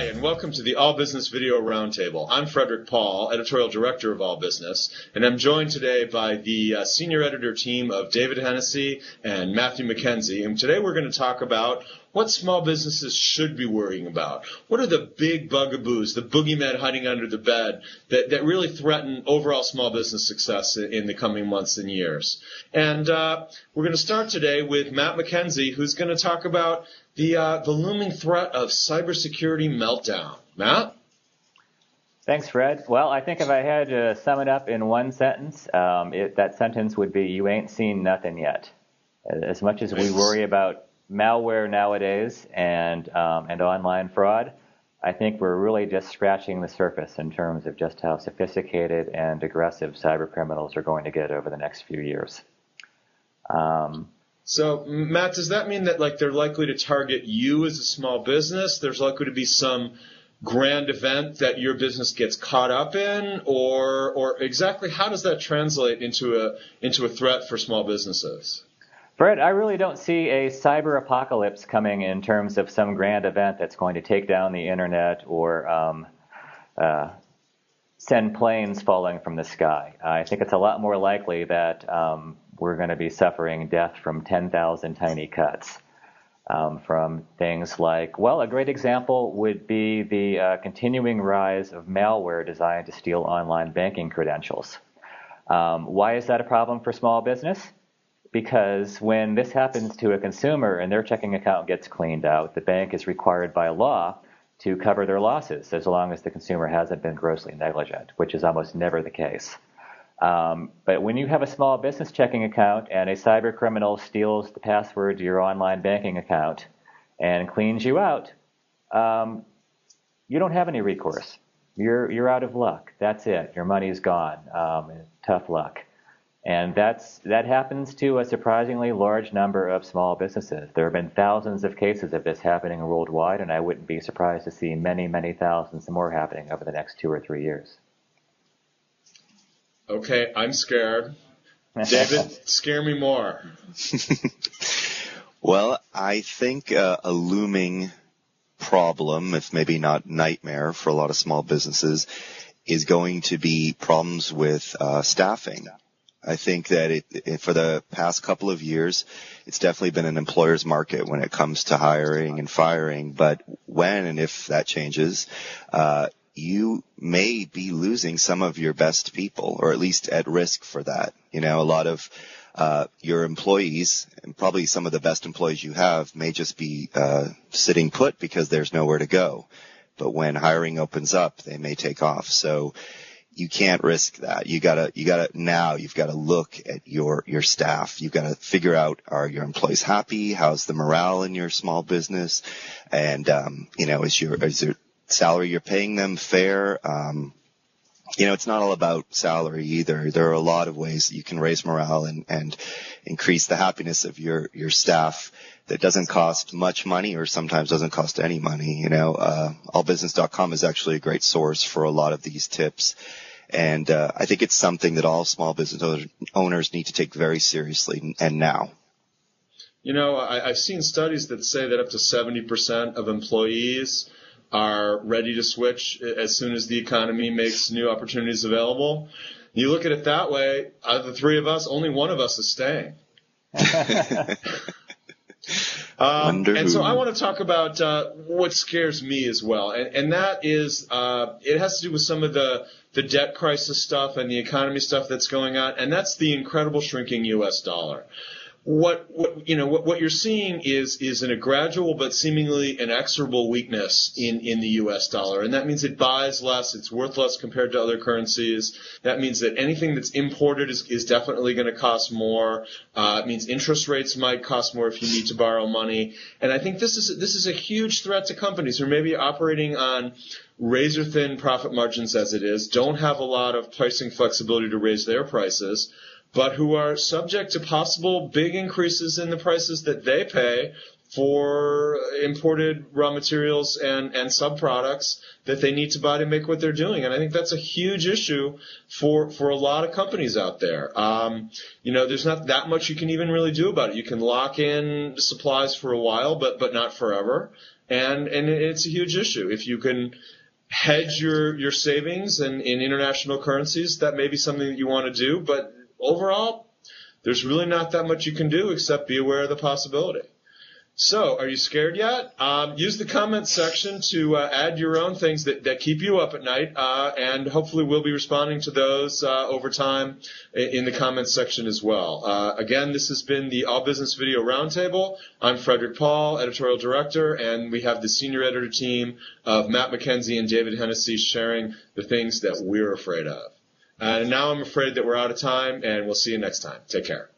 Hi, and welcome to the All Business Video Roundtable. I'm Fredric Paul, Editorial Director of All Business, and I'm joined today by the Senior Editor team of David Hennessy and Matthew McKenzie. And today we're going to talk about what small businesses should be worrying about. What are the big bugaboos, the boogeymen hiding under the bed that really threaten overall small business success in the coming months and years? And we're going to start today with Matt McKenzie, who's going to talk about the looming threat of cybersecurity meltdown. Matt? Thanks, Fred. Well, I think if I had to sum it up in one sentence, that sentence would be, you ain't seen nothing yet. As much as we worry about malware nowadays and online fraud, I think we're really just scratching the surface in terms of just how sophisticated and aggressive cyber criminals are going to get over the next few years. So, Matt, does that mean that they're likely to target you as a small business? There's likely to be some grand event that your business gets caught up in, or exactly how does that translate into a threat for small businesses? Fred, I really don't see a cyber apocalypse coming in terms of some grand event that's going to take down the internet or send planes falling from the sky. I think it's a lot more likely that we're going to be suffering death from 10,000 tiny cuts from things like, well, a great example would be the continuing rise of malware designed to steal online banking credentials. Why is that a problem for small business? Because when this happens to a consumer and their checking account gets cleaned out, the bank is required by law to cover their losses as long as the consumer hasn't been grossly negligent, which is almost never the case. But when you have a small business checking account and a cyber criminal steals the password to your online banking account and cleans you out, you don't have any recourse. You're out of luck. That's it. Your money's gone. Tough luck. And that happens to a surprisingly large number of small businesses. There have been thousands of cases of this happening worldwide, and I wouldn't be surprised to see many, many thousands more happening over the next 2 or 3 years. Okay, I'm scared. David, scare me more. Well, I think a looming problem, if maybe not nightmare for a lot of small businesses, is going to be problems with staffing. I think that for the past couple of years, it's definitely been an employer's market when it comes to hiring and firing. But when and if that changes, you may be losing some of your best people, or at least at risk for that. You know, a lot of your employees, and probably some of the best employees you have, may just be sitting put because there's nowhere to go. But when hiring opens up, they may take off. So you can't risk that. you've got to look at your staff. You've got to figure out, are your employees happy? How's the morale in your small business? And, is your salary you're paying them fair? It's not all about salary either. There are a lot of ways that you can raise morale and increase the happiness of your staff that doesn't cost much money, or sometimes doesn't cost any money. AllBusiness.com is actually a great source for a lot of these tips. And I think it's something that all small business owners need to take very seriously, and now. I've seen studies that say that up to 70% of employees are ready to switch as soon as the economy makes new opportunities available. You look at it that way, out of the three of us, only one of us is staying. And so I want to talk about what scares me as well, and that is it has to do with some of the debt crisis stuff and the economy stuff that's going on, and that's the incredible shrinking U.S. dollar. What you're seeing is a gradual but seemingly inexorable weakness in the U.S. dollar, and that means it buys less, it's worth less compared to other currencies. That means that anything that's imported is definitely going to cost more. It means interest rates might cost more if you need to borrow money, and I think this is a huge threat to companies who may be operating on razor-thin profit margins as it is, don't have a lot of pricing flexibility to raise their prices. but who are subject to possible big increases in the prices that they pay for imported raw materials and subproducts that they need to buy to make what they're doing. And I think that's a huge issue for a lot of companies out there. There's not that much you can even really do about it. You can lock in supplies for a while, but not forever. And it's a huge issue. If you can hedge your savings in international currencies, that may be something that you want to do. But overall, there's really not that much you can do except be aware of the possibility. So, are you scared yet? Use the comments section to add your own things that keep you up at night, and hopefully we'll be responding to those over time in the comments section as well. Again, this has been the All Business Video Roundtable. I'm Fredric Paul, Editorial Director, and we have the Senior Editor team of Matt McKenzie and David Hennessy sharing the things that we're afraid of. And now I'm afraid that we're out of time, and we'll see you next time. Take care.